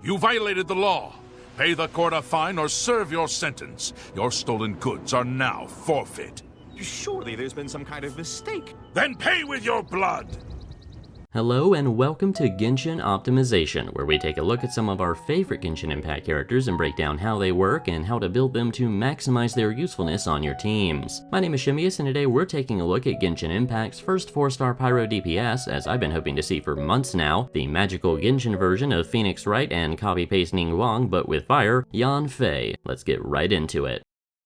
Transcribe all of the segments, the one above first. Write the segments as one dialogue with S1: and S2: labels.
S1: You violated the law. Pay the court a fine or serve your sentence. Your stolen goods are now forfeit.
S2: Surely there's been some kind of mistake.
S1: Then pay with your blood!
S3: Hello and welcome to Genshin Optimization, where we take a look at some of our favorite Genshin Impact characters and break down how they work and how to build them to maximize their usefulness on your teams. My name is Shimius, and today we're taking a look at Genshin Impact's first 4-star Pyro DPS, as I've been hoping to see for months now, the magical Genshin version of Phoenix Wright and copy-paste Ningguang, but with fire, Yanfei. Let's get right into it.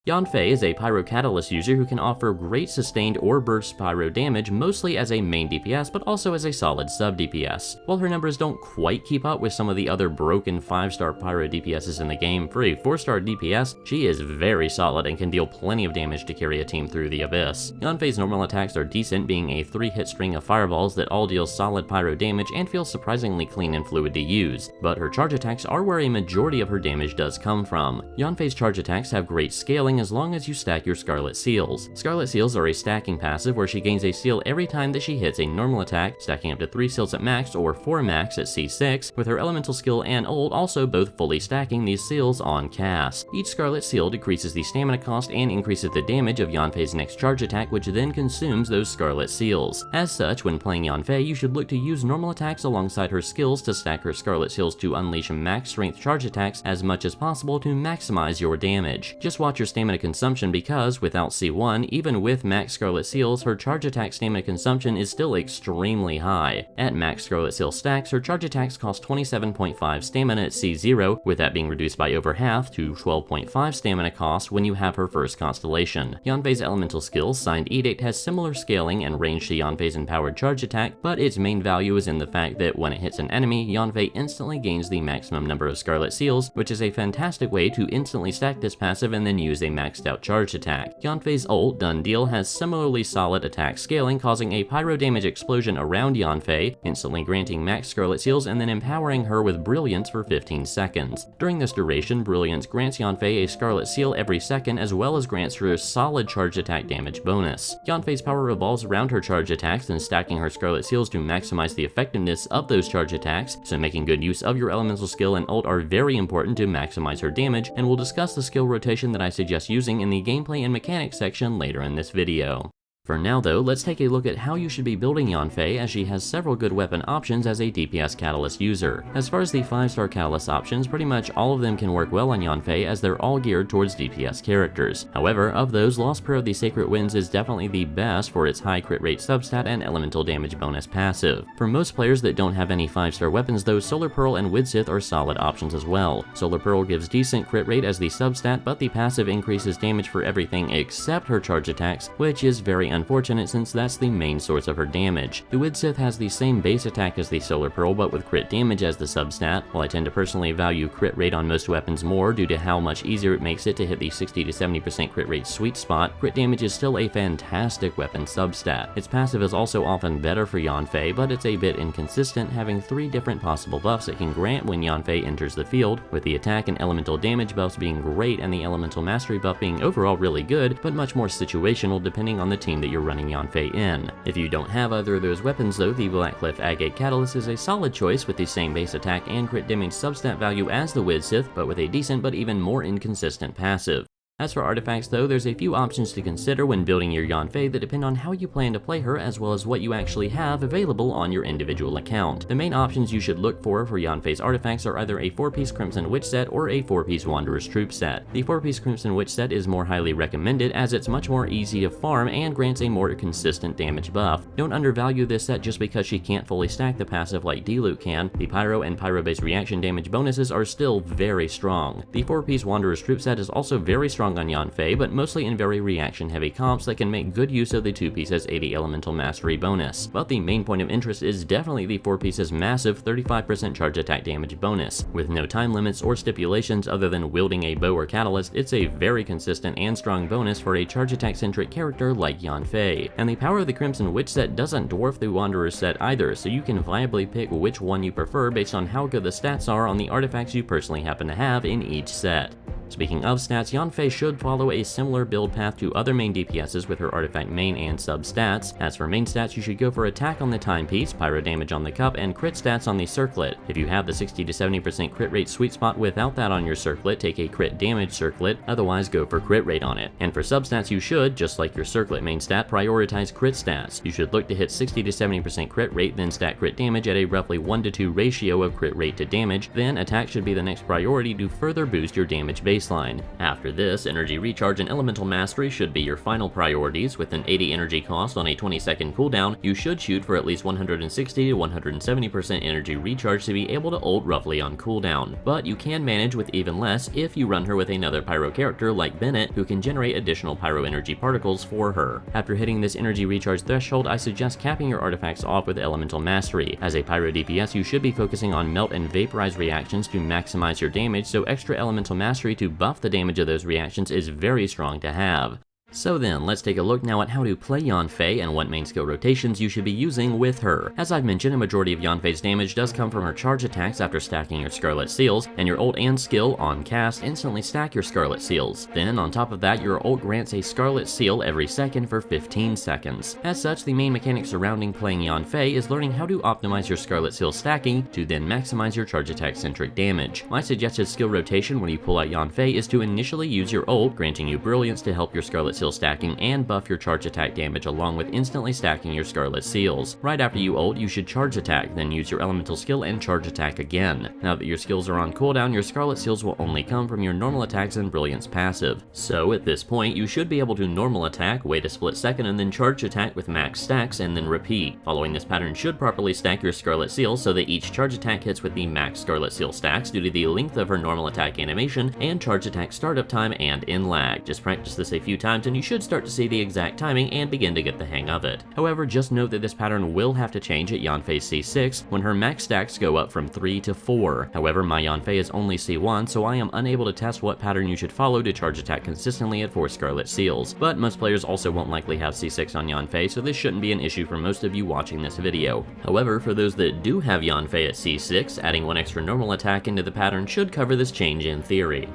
S3: Yanfei is a Pyro Catalyst user who can offer great sustained or burst pyro damage mostly as a main DPS but also as a solid sub DPS. While her numbers don't quite keep up with some of the other broken 5-star Pyro DPSs in the game, for a 4-star DPS, she is very solid and can deal plenty of damage to carry a team through the abyss. Yanfei's normal attacks are decent, being a 3-hit string of fireballs that all deal solid pyro damage and feel surprisingly clean and fluid to use, but her charge attacks are where a majority of her damage does come from. Yanfei's charge attacks have great scaling as long as you stack your Scarlet Seals. Scarlet Seals are a stacking passive where she gains a seal every time that she hits a normal attack, stacking up to 3 seals at max or 4 max at C6, with her elemental skill and ult also both fully stacking these seals on cast. Each Scarlet Seal decreases the stamina cost and increases the damage of Yanfei's next charge attack, which then consumes those Scarlet Seals. As such, when playing Yanfei, you should look to use normal attacks alongside her skills to stack her Scarlet Seals to unleash max strength charge attacks as much as possible to maximize your damage. Just watch your stamina consumption, because without C1, even with max Scarlet Seals, her charge attack stamina consumption is still extremely high. At max Scarlet Seal stacks, her charge attacks cost 27.5 stamina at C0, with that being reduced by over half to 12.5 stamina cost when you have her first constellation. Yanfei's elemental skill, Signed Edict, has similar scaling and range to Yanfei's empowered charge attack, but its main value is in the fact that when it hits an enemy, Yanfei instantly gains the maximum number of Scarlet Seals, which is a fantastic way to instantly stack this passive and then use a maxed out charge attack. Yanfei's ult, Done Deal, has similarly solid attack scaling, causing a pyro damage explosion around Yanfei, instantly granting max Scarlet Seals and then empowering her with Brilliance for 15 seconds. During this duration, Brilliance grants Yanfei a Scarlet Seal every second, as well as grants her a solid charge attack damage bonus. Yanfei's power revolves around her charge attacks and stacking her Scarlet Seals to maximize the effectiveness of those charge attacks, so making good use of your elemental skill and ult are very important to maximize her damage, and we'll discuss the skill rotation that I suggest using in the gameplay and mechanics section later in this video. For now though, let's take a look at how you should be building Yanfei, as she has several good weapon options as a DPS Catalyst user. As far as the 5-star Catalyst options, pretty much all of them can work well on Yanfei, as they're all geared towards DPS characters. However, of those, Lost Prayer of the Sacred Winds is definitely the best for its high crit rate substat and elemental damage bonus passive. For most players that don't have any 5-star weapons though, Solar Pearl and Widsith are solid options as well. Solar Pearl gives decent crit rate as the substat, but the passive increases damage for everything except her charge attacks, which is very unfortunate since that's the main source of her damage. The Widsith has the same base attack as the Solar Pearl, but with crit damage as the substat. While I tend to personally value crit rate on most weapons more due to how much easier it makes it to hit the 60 to 70% crit rate sweet spot, crit damage is still a fantastic weapon substat. Its passive is also often better for Yanfei, but it's a bit inconsistent, having 3 different possible buffs it can grant when Yanfei enters the field, with the attack and elemental damage buffs being great and the elemental mastery buff being overall really good, but much more situational depending on the team that you're running Yanfei in. If you don't have either of those weapons though, the Blackcliff Agate Catalyst is a solid choice with the same base attack and crit damage substat value as the Widsith, but with a decent but even more inconsistent passive. As for artifacts though, there's a few options to consider when building your Yanfei that depend on how you plan to play her, as well as what you actually have available on your individual account. The main options you should look for Yanfei's artifacts are either a 4-piece Crimson Witch set or a 4-piece Wanderer's Troop set. The 4-piece Crimson Witch set is more highly recommended, as it's much more easy to farm and grants a more consistent damage buff. Don't undervalue this set just because she can't fully stack the passive like Diluc can. The Pyro and Pyro-based reaction damage bonuses are still very strong. The 4-piece Wanderer's Troop set is also very strong on Yanfei, but mostly in very reaction-heavy comps that can make good use of the 2-piece's 80 elemental mastery bonus. But the main point of interest is definitely the 4-piece's massive 35% charge attack damage bonus. With no time limits or stipulations other than wielding a bow or catalyst, it's a very consistent and strong bonus for a charge attack-centric character like Yanfei. And the power of the Crimson Witch set doesn't dwarf the Wanderer's set either, so you can viably pick which one you prefer based on how good the stats are on the artifacts you personally happen to have in each set. Speaking of stats, Yanfei should follow a similar build path to other main DPSs with her artifact main and sub stats. As for main stats, you should go for attack on the timepiece, pyro damage on the cup, and crit stats on the circlet. If you have the 60 to 70% crit rate sweet spot without that on your circlet, take a crit damage circlet, otherwise go for crit rate on it. And for sub stats, you should, just like your circlet main stat, prioritize crit stats. You should look to hit 60 to 70% crit rate, then stat crit damage at a roughly 1 to 2 ratio of crit rate to damage, then attack should be the next priority to further boost your damage baseline. After this, energy recharge and elemental mastery should be your final priorities. With an 80 energy cost on a 20-second cooldown, you should shoot for at least 160 to 170% energy recharge to be able to ult roughly on cooldown. But you can manage with even less if you run her with another pyro character like Bennett, who can generate additional pyro energy particles for her. After hitting this energy recharge threshold, I suggest capping your artifacts off with elemental mastery. As a pyro DPS, you should be focusing on melt and vaporize reactions to maximize your damage, so extra elemental mastery to buff the damage of those reactions is very strong to have. So then, let's take a look now at how to play Yanfei and what main skill rotations you should be using with her. As I've mentioned, a majority of Yanfei's damage does come from her charge attacks after stacking your Scarlet Seals, and your ult and skill on cast instantly stack your Scarlet Seals. Then, on top of that, your ult grants a Scarlet Seal every second for 15 seconds. As such, the main mechanic surrounding playing Yanfei is learning how to optimize your Scarlet Seal stacking to then maximize your charge attack centric damage. My suggested skill rotation when you pull out Yanfei is to initially use your ult, granting you Brilliance to help your Scarlet Seal stacking and buff your charge attack damage along with instantly stacking your Scarlet Seals. Right after you ult, you should charge attack, then use your elemental skill and charge attack again. Now that your skills are on cooldown, your Scarlet Seals will only come from your normal attacks and Brilliance passive. So at this point, you should be able to normal attack, wait a split second, and then charge attack with max stacks, and then repeat. Following this pattern should properly stack your Scarlet Seals so that each charge attack hits with the max Scarlet Seal stacks due to the length of her normal attack animation and charge attack startup time and in lag. Just practice this a few times and you should start to see the exact timing and begin to get the hang of it. However, just note that this pattern will have to change at Yanfei C6 when her max stacks go up from 3 to 4. However, my Yanfei is only C1, so I am unable to test what pattern you should follow to charge attack consistently at 4 Scarlet Seals. But most players also won't likely have C6 on Yanfei, so this shouldn't be an issue for most of you watching this video. However, for those that do have Yanfei at C6, adding one extra normal attack into the pattern should cover this change in theory.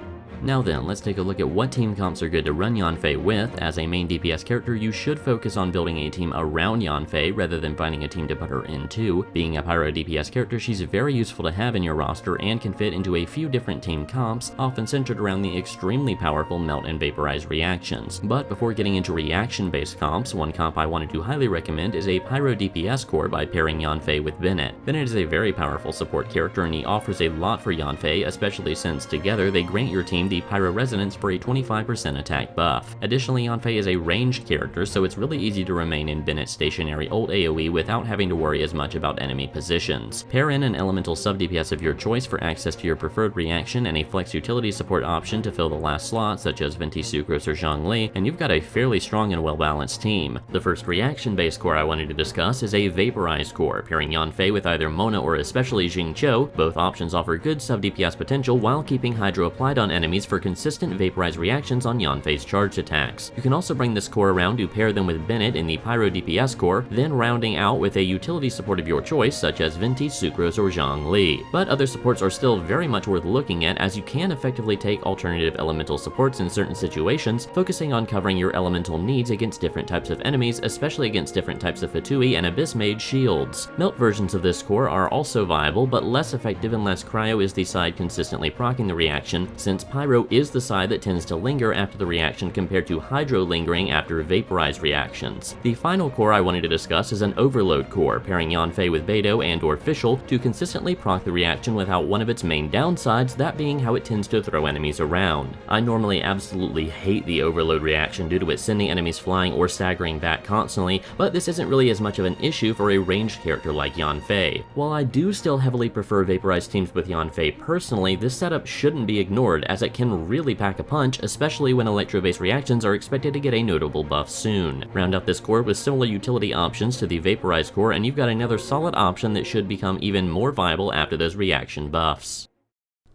S3: Now then, let's take a look at what team comps are good to run Yanfei with. As a main DPS character, you should focus on building a team around Yanfei rather than finding a team to put her into. Being a pyro DPS character, she's very useful to have in your roster and can fit into a few different team comps, often centered around the extremely powerful melt and vaporize reactions. But before getting into reaction-based comps, one comp I wanted to highly recommend is a pyro DPS core by pairing Yanfei with Bennett. Bennett is a very powerful support character and he offers a lot for Yanfei, especially since together they grant your team the Pyro Resonance for a 25% attack buff. Additionally, Yanfei is a ranged character, so it's really easy to remain in Bennett's stationary ult AoE without having to worry as much about enemy positions. Pair in an elemental sub-DPS of your choice for access to your preferred reaction and a flex utility support option to fill the last slot, such as Venti Sucrose or Zhongli, and you've got a fairly strong and well-balanced team. The first reaction-based core I wanted to discuss is a Vaporized core, pairing Yanfei with either Mona or especially Xingqiu. Both options offer good sub-DPS potential while keeping Hydro applied on enemies for consistent vaporize reactions on Yanfei's charged attacks. You can also bring this core around to pair them with Bennett in the Pyro DPS core, then rounding out with a utility support of your choice such as Venti, Sucrose, or Zhongli. But other supports are still very much worth looking at, as you can effectively take alternative elemental supports in certain situations, focusing on covering your elemental needs against different types of enemies, especially against different types of Fatui and Abyss Mage shields. Melt versions of this core are also viable, but less effective unless Cryo is the side consistently proccing the reaction, since Pyro is the side that tends to linger after the reaction compared to Hydro lingering after vaporize reactions. The final core I wanted to discuss is an Overload core, pairing Yanfei with Beidou and or Fischl to consistently proc the reaction without one of its main downsides, that being how it tends to throw enemies around. I normally absolutely hate the Overload reaction due to it sending enemies flying or staggering back constantly, but this isn't really as much of an issue for a ranged character like Yanfei. While I do still heavily prefer vaporized teams with Yanfei personally, this setup shouldn't be ignored, as it can really pack a punch, especially when electro-based reactions are expected to get a notable buff soon. Round out this core with similar utility options to the vaporized core and you've got another solid option that should become even more viable after those reaction buffs.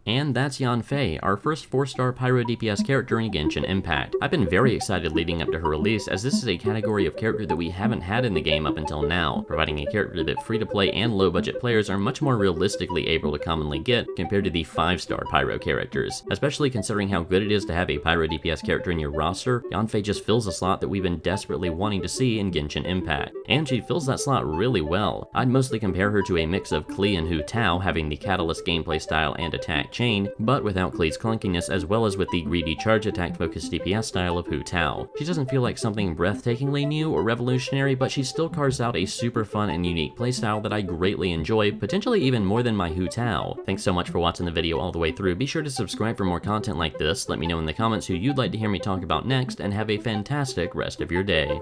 S3: And that's Yanfei, our first 4-star Pyro DPS character in Genshin Impact. I've been very excited leading up to her release, as this is a category of character that we haven't had in the game up until now, providing a character that free-to-play and low-budget players are much more realistically able to commonly get compared to the 5-star Pyro characters. Especially considering how good it is to have a Pyro DPS character in your roster, Yanfei just fills a slot that we've been desperately wanting to see in Genshin Impact. And she fills that slot really well. I'd mostly compare her to a mix of Klee and Hu Tao, having the Catalyst gameplay style and attack chain, but without Klee's clunkiness, as well as with the greedy charge attack focused DPS style of Hu Tao. She doesn't feel like something breathtakingly new or revolutionary, but she still carves out a super fun and unique playstyle that I greatly enjoy, potentially even more than my Hu Tao. Thanks so much for watching the video all the way through. Be sure to subscribe for more content like this, let me know in the comments who you'd like to hear me talk about next, and have a fantastic rest of your day.